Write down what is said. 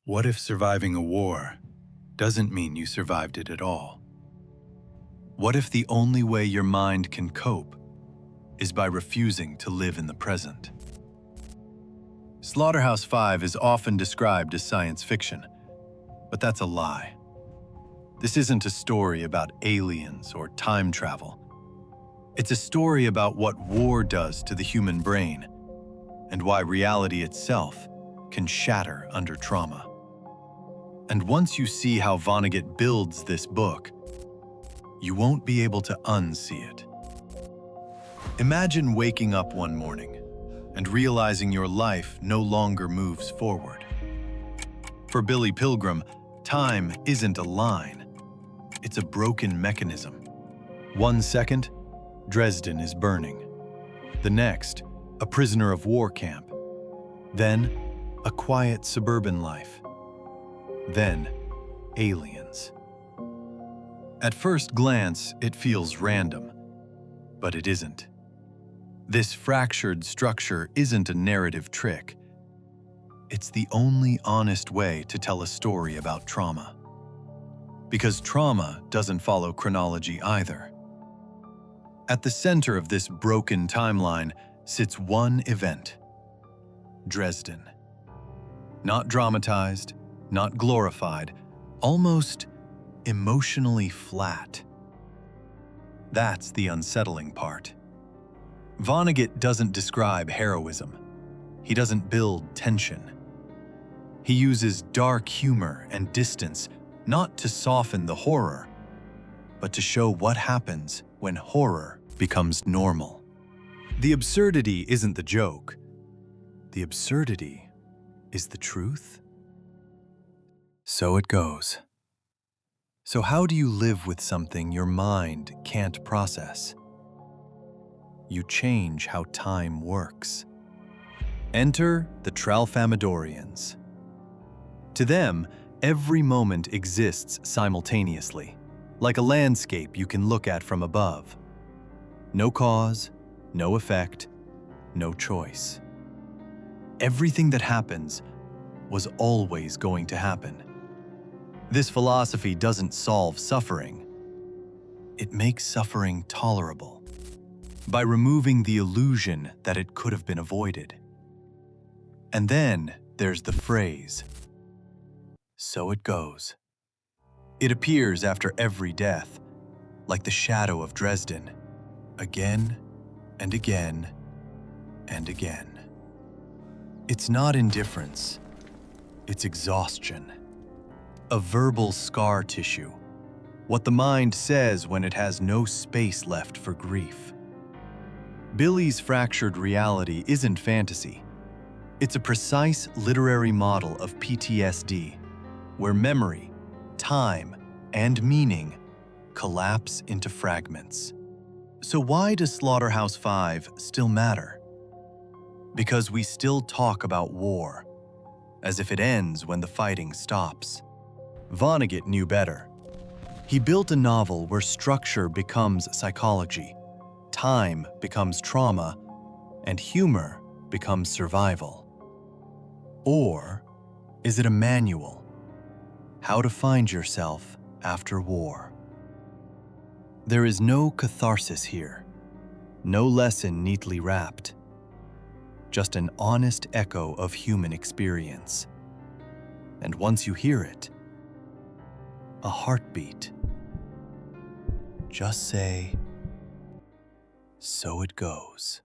What if surviving a war doesn't mean you survived it at all? What if the only way your mind can cope is by refusing to live in the present? Slaughterhouse-Five is often described as science fiction, but that's a lie. This isn't a story about aliens or time travel. It's a story about what war does to the human brain and why reality itself can shatter under trauma. And once you see how Vonnegut builds this book, you won't be able to unsee it. Imagine waking up one morning and realizing your life no longer moves forward. For Billy Pilgrim, time isn't a line, it's a broken mechanism. 1 second, Dresden is burning. The next, a prisoner of war camp. Then, a quiet suburban life. Then, aliens. At first glance, it feels random, but it isn't. This fractured structure isn't a narrative trick. It's the only honest way to tell a story about trauma. Because trauma doesn't follow chronology either. At the center of this broken timeline sits one event: Dresden. Not dramatized, not glorified, almost emotionally flat. That's the unsettling part. Vonnegut doesn't describe heroism. He doesn't build tension. He uses dark humor and distance not to soften the horror, but to show what happens when horror becomes normal. The absurdity isn't the joke. The absurdity is the truth. So it goes. So how do you live with something your mind can't process? You change how time works. Enter the Tralfamadorians. To them, every moment exists simultaneously, like a landscape you can look at from above. No cause, no effect, no choice. Everything that happens was always going to happen. This philosophy doesn't solve suffering. It makes suffering tolerable by removing the illusion that it could have been avoided. And then there's the phrase, "So it goes." It appears after every death, like the shadow of Dresden, again and again and again. It's not indifference, it's exhaustion. A verbal scar tissue, what the mind says when it has no space left for grief. Billy's fractured reality isn't fantasy. It's a precise literary model of PTSD, where memory, time, and meaning collapse into fragments. So why does Slaughterhouse-Five still matter? Because we still talk about war, as if it ends when the fighting stops. Vonnegut knew better. He built a novel where structure becomes psychology, time becomes trauma, and humor becomes survival. Or is it a manual? How to find yourself after war. There is no catharsis here, no lesson neatly wrapped, just an honest echo of human experience. And once you hear it, a heartbeat. Just say, "So it goes."